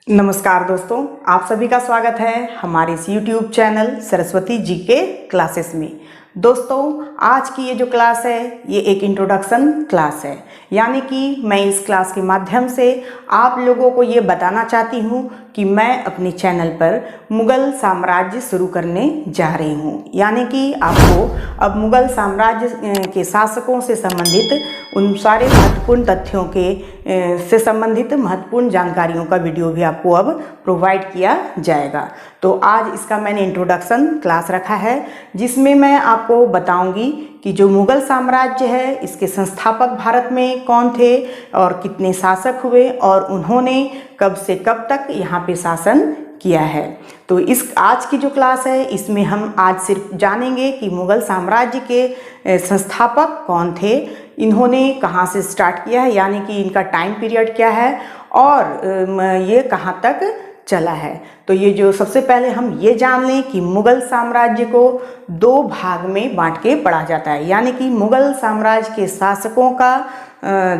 नमस्कार दोस्तों, आप सभी का स्वागत है हमारे इस YouTube चैनल सरस्वती जी के क्लासेस में। दोस्तों, आज की ये जो क्लास है ये एक इंट्रोडक्शन क्लास है, यानी कि मैं इस क्लास के माध्यम से आप लोगों को ये बताना चाहती हूँ कि मैं अपने चैनल पर मुग़ल साम्राज्य शुरू करने जा रही हूँ। यानी कि आपको अब मुग़ल साम्राज्य के शासकों से संबंधित उन सारे महत्वपूर्ण तथ्यों के से संबंधित महत्वपूर्ण जानकारियों का वीडियो भी आपको अब प्रोवाइड किया जाएगा। तो आज इसका मैंने इंट्रोडक्शन क्लास रखा है, जिसमें मैं आपको बताऊंगी कि जो मुग़ल साम्राज्य है इसके संस्थापक भारत में कौन थे और कितने शासक हुए और उन्होंने कब से कब तक यहाँ पे शासन किया है। तो इस आज की जो क्लास है इसमें हम आज सिर्फ जानेंगे कि मुग़ल साम्राज्य के संस्थापक कौन थे, इन्होंने कहाँ से स्टार्ट किया है, यानी कि इनका टाइम पीरियड क्या है और ये कहाँ तक चला है। तो ये जो सबसे पहले हम ये जान लें कि मुग़ल साम्राज्य को दो भाग में बांट के पढ़ा जाता है, यानी कि मुग़ल साम्राज्य के शासकों का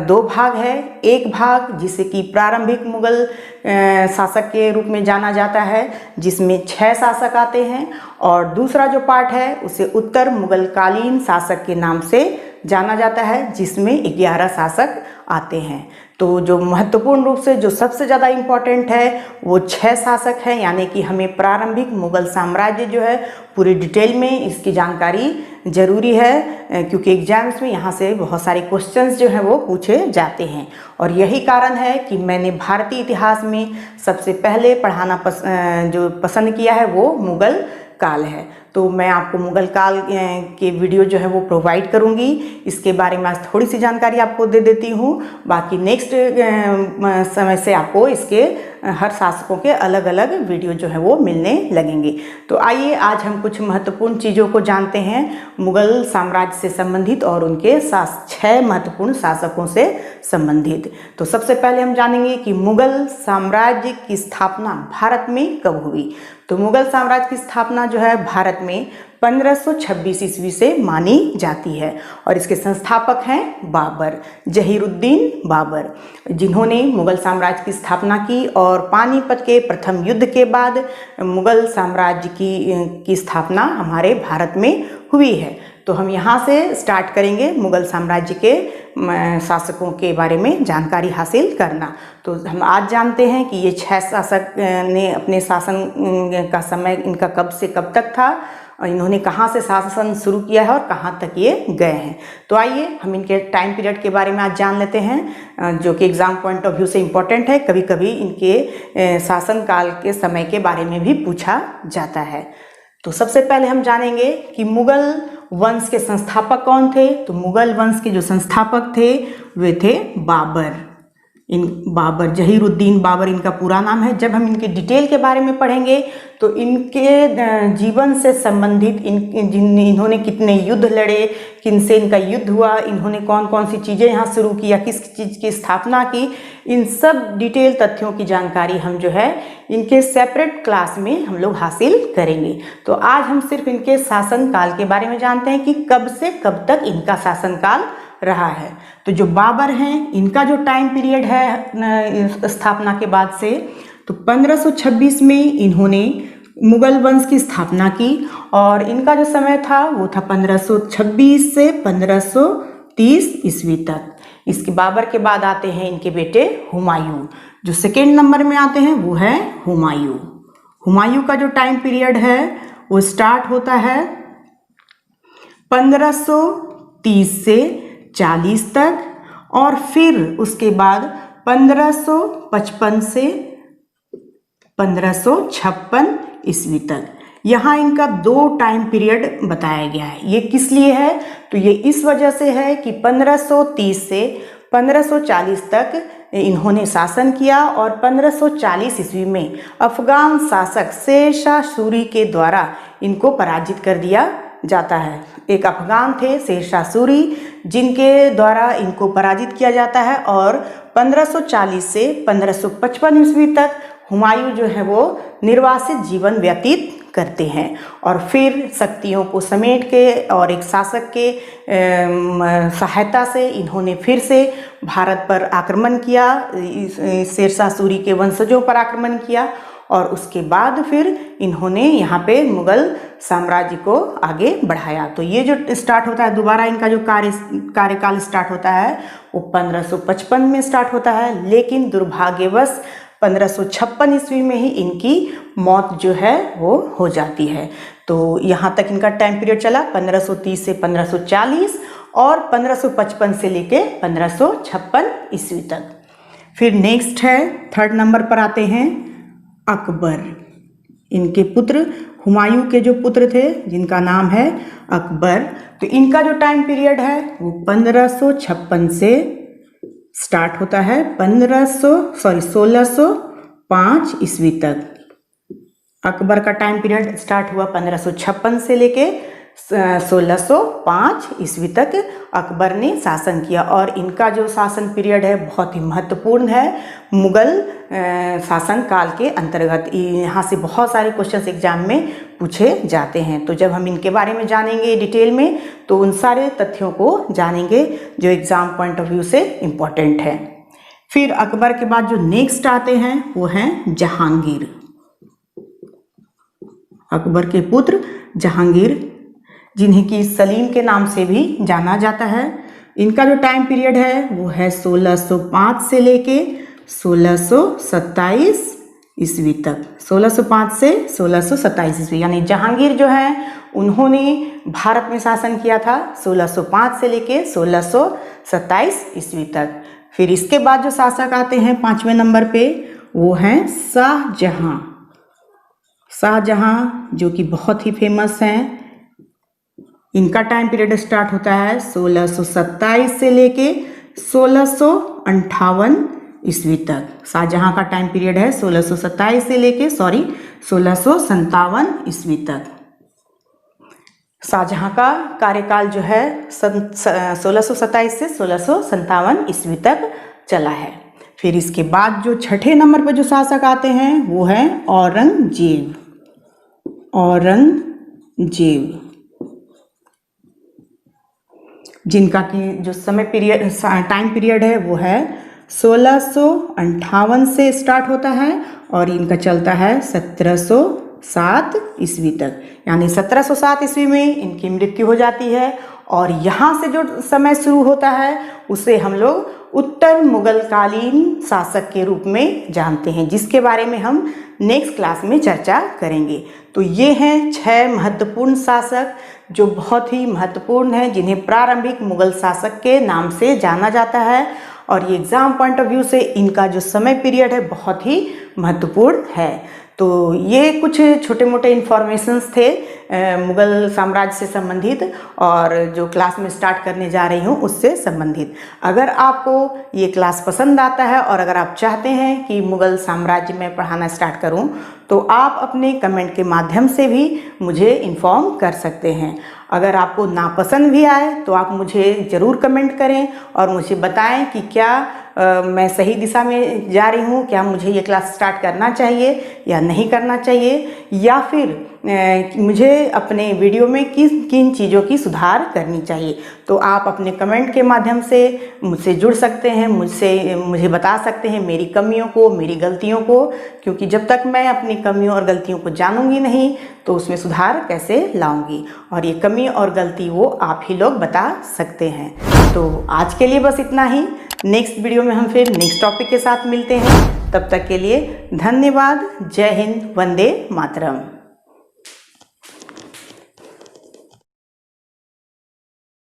दो भाग है। एक भाग जिसे कि प्रारंभिक मुग़ल शासक के रूप में जाना जाता है, जिसमें 6 शासक आते हैं, और दूसरा जो पार्ट है उसे उत्तर मुग़ल कालीन शासक के नाम से जाना जाता है, जिसमें 11 शासक आते हैं। तो जो महत्वपूर्ण रूप से जो सबसे ज़्यादा इम्पॉर्टेंट है वो 6 शासक हैं, यानी कि हमें प्रारंभिक मुग़ल साम्राज्य जो है पूरी डिटेल में इसकी जानकारी ज़रूरी है, क्योंकि एग्जाम्स में यहाँ से बहुत सारे क्वेश्चंस जो हैं वो पूछे जाते हैं। और यही कारण है कि मैंने भारतीय इतिहास में सबसे पहले पढ़ाना जो पसंद किया है वो मुग़ल काल है। तो मैं आपको मुग़ल काल के वीडियो जो है वो प्रोवाइड करूंगी। इसके बारे में आज थोड़ी सी जानकारी आपको दे देती हूँ, बाकी नेक्स्ट समय से आपको इसके हर शासकों के अलग अलग वीडियो जो है वो मिलने लगेंगे। तो आइए आज हम कुछ महत्वपूर्ण चीज़ों को जानते हैं मुग़ल साम्राज्य से संबंधित और उनके 6 महत्वपूर्ण शासकों से संबंधित। तो सबसे पहले हम जानेंगे कि मुग़ल साम्राज्य की स्थापना भारत में कब हुई। तो मुग़ल साम्राज्य की स्थापना जो है भारत में 1526 ईस्वी से मानी जाती है, और इसके संस्थापक हैं बाबर, जहीरुद्दीन बाबर, जिन्होंने मुग़ल साम्राज्य की स्थापना की। और पानीपत के प्रथम युद्ध के बाद मुग़ल साम्राज्य की स्थापना हमारे भारत में हुई है। तो हम यहाँ से स्टार्ट करेंगे मुग़ल साम्राज्य के शासकों के बारे में जानकारी हासिल करना। तो हम आज जानते हैं कि ये 6 शासक ने अपने शासन का समय इनका कब से कब तक था, और इन्होंने कहाँ से शासन शुरू किया है और कहाँ तक ये गए हैं। तो आइए हम इनके टाइम पीरियड के बारे में आज जान लेते हैं, जो कि एग्ज़ाम पॉइंट ऑफ व्यू से इम्पोर्टेंट है। कभी कभी इनके शासनकाल के समय के बारे में भी पूछा जाता है। तो सबसे पहले हम जानेंगे कि मुग़ल वंश के संस्थापक कौन थे। तो मुग़ल वंश के जो संस्थापक थे वे थे बाबर। बाबर, जहीरुद्दीन बाबर इनका पूरा नाम है। जब हम इनके डिटेल के बारे में पढ़ेंगे तो इनके जीवन से संबंधित इन्होंने कितने युद्ध लड़े, किनसे इनका युद्ध हुआ, इन्होंने कौन कौन सी चीज़ें यहाँ शुरू किया, किस चीज़ की स्थापना की, इन सब डिटेल तथ्यों की जानकारी हम जो है इनके सेपरेट क्लास में हम लोग हासिल करेंगे। तो आज हम सिर्फ इनके शासनकाल के बारे में जानते हैं कि कब से कब तक इनका शासनकाल रहा है। तो जो बाबर हैं इनका जो टाइम पीरियड है स्थापना के बाद से, तो 1526 में इन्होंने मुग़ल वंश की स्थापना की, और इनका जो समय था वो था 1526 से 1530 ईस्वी तक। इसके बाबर के बाद आते हैं इनके बेटे हुमायूं। जो सेकेंड नंबर में आते हैं वो है हुमायूं। हुमायूं का जो टाइम पीरियड है वो स्टार्ट होता है 1530 से 40 तक, और फिर उसके बाद 1555 से 1556 ईस्वी तक। यहाँ इनका 2 टाइम पीरियड बताया गया है। ये किस लिए है? तो ये इस वजह से है कि 1530 से 1540 तक इन्होंने शासन किया, और 1540 ईस्वी में अफगान शासक शेर शाह सूरी के द्वारा इनको पराजित कर दिया जाता है। एक अफगान थे शेर शाह सूरी, जिनके द्वारा इनको पराजित किया जाता है, और 1540 से 1555 ईस्वी तक हुमायूं जो है वो निर्वासित जीवन व्यतीत करते हैं और फिर शक्तियों को समेट के और एक शासक के सहायता से इन्होंने फिर से भारत पर आक्रमण किया, शेरशाह सूरी के वंशजों पर आक्रमण किया और उसके बाद फिर इन्होंने यहाँ पे मुगल साम्राज्य को आगे बढ़ाया। तो ये जो स्टार्ट होता है दोबारा इनका जो कार्यकाल स्टार्ट होता है वो 1555 में स्टार्ट होता है, लेकिन दुर्भाग्यवश 1556 ईस्वी में ही इनकी मौत जो है वो हो जाती है। तो यहाँ तक इनका टाइम पीरियड चला 1530 से 1540 और 1555 से लेके 1556 ईस्वी तक। फिर नेक्स्ट है थर्ड नंबर पर आते हैं अकबर। इनके पुत्र हुमायूं के जो पुत्र थे जिनका नाम है अकबर, तो इनका जो टाइम पीरियड है वो 1556 से स्टार्ट होता है 1605 ईस्वी तक। अकबर का टाइम पीरियड स्टार्ट हुआ 1556 से लेके 1605 ईस्वी तक अकबर ने शासन किया और इनका जो शासन पीरियड है बहुत ही महत्वपूर्ण है मुगल शासन काल के अंतर्गत। यहाँ से बहुत सारे क्वेश्चंस एग्जाम में पूछे जाते हैं, तो जब हम इनके बारे में जानेंगे डिटेल में तो उन सारे तथ्यों को जानेंगे जो एग्जाम पॉइंट ऑफ व्यू से इम्पोर्टेंट है। फिर अकबर के बाद जो नेक्स्ट आते हैं वो हैं जहांगीर। अकबर के पुत्र जहांगीर, जिन्हें कि सलीम के नाम से भी जाना जाता है, इनका जो टाइम पीरियड है वो है 1605 से लेके 1627 ईस्वी तक। 1605 से 1627 ईस्वी, यानी जहांगीर जो है उन्होंने भारत में शासन किया था 1605 से लेके 1627 ईस्वी तक। फिर इसके बाद जो शासक आते हैं 5वें नंबर पे वो हैं शाहजहां। शाहजहां जो कि बहुत ही फेमस हैं, इनका टाइम पीरियड स्टार्ट होता है 1627 से लेके 1658 ईस्वी तक। शाहजहां का टाइम पीरियड है 1627 से लेके 1657 ईस्वी तक। शाहजहां का कार्यकाल जो है 1627 से 1657 ईस्वी तक चला है। फिर इसके बाद जो छठे नंबर पर जो शासक आते हैं वो हैं औरंगजेब। औरंगजेब जिनका कि जो समय पीरियड टाइम पीरियड है वो है 1658 से स्टार्ट होता है और इनका चलता है 1707 ईस्वी तक। यानी 1707 ईस्वी में इनकी मृत्यु हो जाती है और यहाँ से जो समय शुरू होता है उसे हम लोग उत्तर मुगलकालीन शासक के रूप में जानते हैं, जिसके बारे में हम नेक्स्ट क्लास में चर्चा करेंगे। तो ये हैं 6 महत्वपूर्ण शासक जो बहुत ही महत्वपूर्ण हैं, जिन्हें प्रारंभिक मुगल शासक के नाम से जाना जाता है और ये एग्जाम पॉइंट ऑफ व्यू से इनका जो समय पीरियड है बहुत ही महत्वपूर्ण है। तो ये कुछ छोटे मोटे इन्फॉर्मेशंस थे मुगल साम्राज्य से संबंधित और जो क्लास में स्टार्ट करने जा रही हूँ उससे संबंधित। अगर आपको ये क्लास पसंद आता है और अगर आप चाहते हैं कि मुगल साम्राज्य में पढ़ाना स्टार्ट करूँ तो आप अपने कमेंट के माध्यम से भी मुझे इन्फॉर्म कर सकते हैं। अगर आपको नापसंद भी आए तो आप मुझे ज़रूर कमेंट करें और मुझे बताएं कि क्या मैं सही दिशा में जा रही हूँ, क्या मुझे ये क्लास स्टार्ट करना चाहिए या नहीं करना चाहिए, या फिर मुझे अपने वीडियो में किन चीज़ों की सुधार करनी चाहिए। तो आप अपने कमेंट के माध्यम से मुझसे जुड़ सकते हैं, मुझे बता सकते हैं मेरी कमियों को, मेरी गलतियों को, क्योंकि जब तक मैं अपनी कमियों और गलतियों को जानूंगी नहीं तो उसमें सुधार कैसे लाऊंगी, और ये कमी और गलती वो आप ही लोग बता सकते हैं। तो आज के लिए बस इतना ही। नेक्स्ट वीडियो में हम फिर नेक्स्ट टॉपिक के साथ मिलते हैं। तब तक के लिए धन्यवाद। जय हिंद, वंदे मातरम।